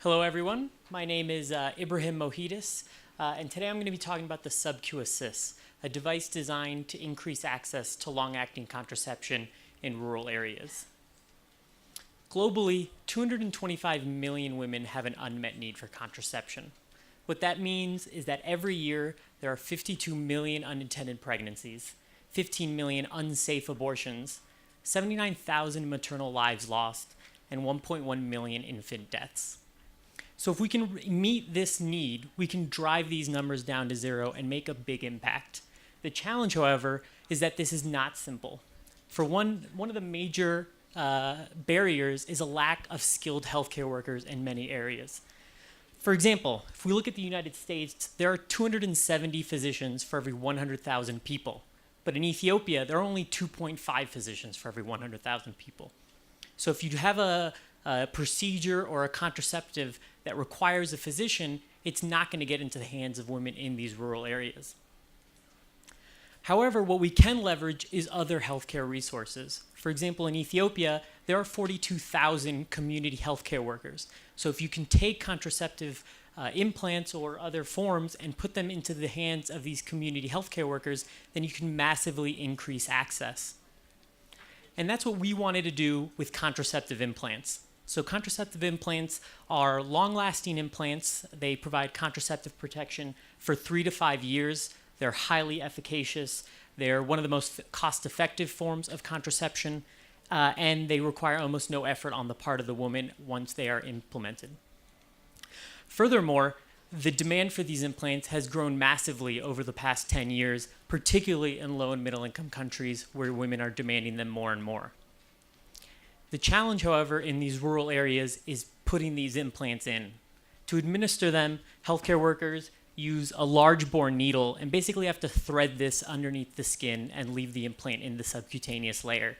Hello, everyone. My name is Ibrahim Mohidis, and today I'm going to be talking about the SubQ Assist, a device designed to increase access to long-acting contraception in rural areas. Globally, 225 million women have an unmet need for contraception. What that means is that every year there are 52 million unintended pregnancies, 15 million unsafe abortions, 79,000 maternal lives lost, and 1.1 million infant deaths. So if we can meet this need, we can drive these numbers down to zero and make a big impact. The challenge, however, is that this is not simple. For one of the major barriers is a lack of skilled healthcare workers in many areas. For example, if we look at the United States, there are 270 physicians for every 100,000 people. But in Ethiopia, there are only 2.5 physicians for every 100,000 people. So if you have a procedure or a contraceptive that requires a physician, it's not going to get into the hands of women in these rural areas. However, what we can leverage is other healthcare resources. For example, in Ethiopia, there are 42,000 community healthcare workers. So if you can take contraceptive implants or other forms and put them into the hands of these community healthcare workers, then you can massively increase access. And that's what we wanted to do with contraceptive implants. So contraceptive implants are long-lasting implants. They provide contraceptive protection for 3 to 5 years. They're highly efficacious. They're one of the most cost-effective forms of contraception, and they require almost no effort on the part of the woman once they are implemented. Furthermore, the demand for these implants has grown massively over the past 10 years, particularly in low and middle income countries where women are demanding them more and more. The challenge, however, in these rural areas is putting these implants in. To administer them, healthcare workers use a large bore needle and basically have to thread this underneath the skin and leave the implant in the subcutaneous layer.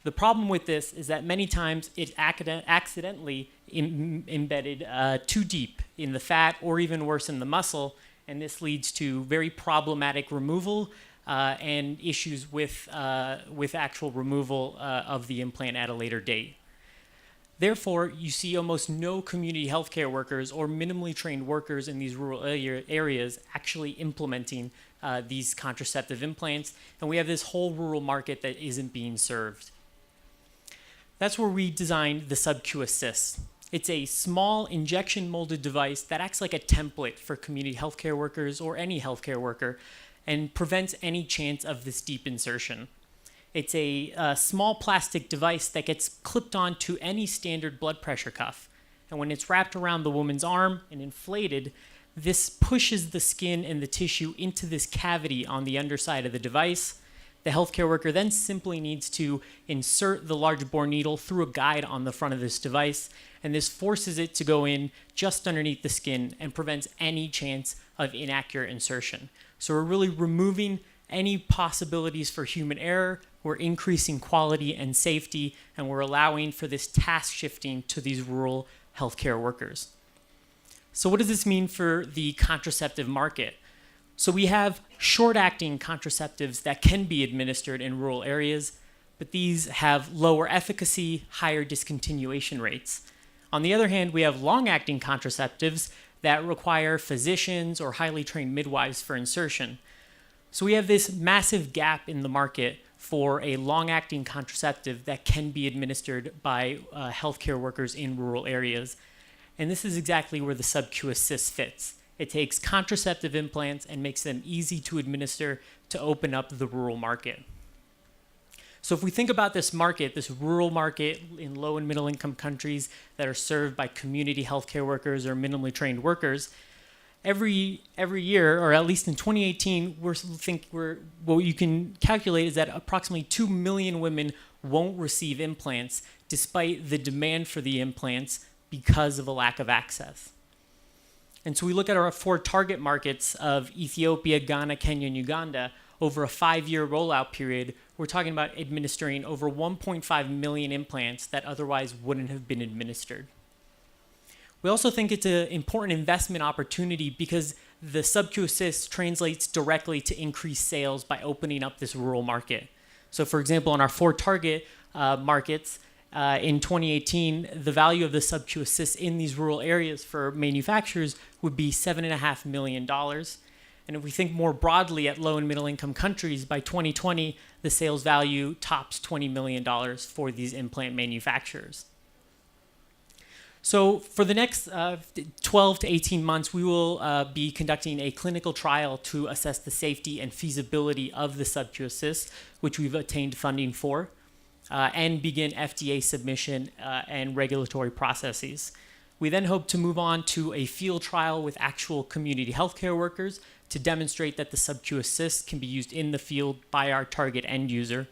The problem with this is that many times it's accidentally embedded too deep in the fat or even worse in the muscle, and this leads to very problematic removal and issues with actual removal of the implant at a later date. Therefore, you see almost no community healthcare workers or minimally trained workers in these rural areas actually implementing these contraceptive implants, and we have this whole rural market that isn't being served. That's where we designed the SubQ Assist. It's a small injection molded device that acts like a template for community healthcare workers or any healthcare worker and prevents any chance of this deep insertion. It's a small plastic device that gets clipped onto any standard blood pressure cuff. And when it's wrapped around the woman's arm and inflated, this pushes the skin and the tissue into this cavity on the underside of the device. The healthcare worker then simply needs to insert the large bore needle through a guide on the front of this device, and this forces it to go in just underneath the skin and prevents any chance of inaccurate insertion. So we're really removing any possibilities for human error, we're increasing quality and safety, and we're allowing for this task shifting to these rural healthcare workers. So what does this mean for the contraceptive market? So we have short-acting contraceptives that can be administered in rural areas, but these have lower efficacy, higher discontinuation rates. On the other hand, we have long-acting contraceptives that require physicians or highly trained midwives for insertion. So we have this massive gap in the market for a long-acting contraceptive that can be administered by healthcare workers in rural areas. And this is exactly where the SubQ Assist fits. It takes contraceptive implants and makes them easy to administer to open up the rural market. So if we think about this market, this rural market in low and middle income countries that are served by community healthcare workers or minimally trained workers, every year, or at least in 2018, what you can calculate is that approximately 2 million women won't receive implants despite the demand for the implants because of a lack of access. And so we look at our 4 target markets of Ethiopia, Ghana, Kenya, and Uganda. Over a 5-year rollout period, we're talking about administering over 1.5 million implants that otherwise wouldn't have been administered. We also think it's an important investment opportunity because the SubQ Assist translates directly to increased sales by opening up this rural market. So for example, in our 4 target markets, in 2018, the value of the SubQ Assist in these rural areas for manufacturers would be $7.5 million. And if we think more broadly at low and middle income countries, by 2020, the sales value tops $20 million for these implant manufacturers. So for the next 12 to 18 months, we will be conducting a clinical trial to assess the safety and feasibility of the SubQ Assist, which we've obtained funding for, and begin FDA submission and regulatory processes. We then hope to move on to a field trial with actual community healthcare workers to demonstrate that the SubQ Assist can be used in the field by our target end user.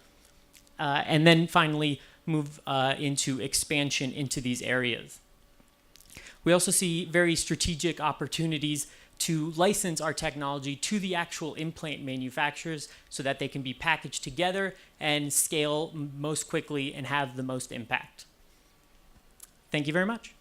And then finally move into expansion into these areas. We also see very strategic opportunities to license our technology to the actual implant manufacturers so that they can be packaged together and scale most quickly and have the most impact. Thank you very much.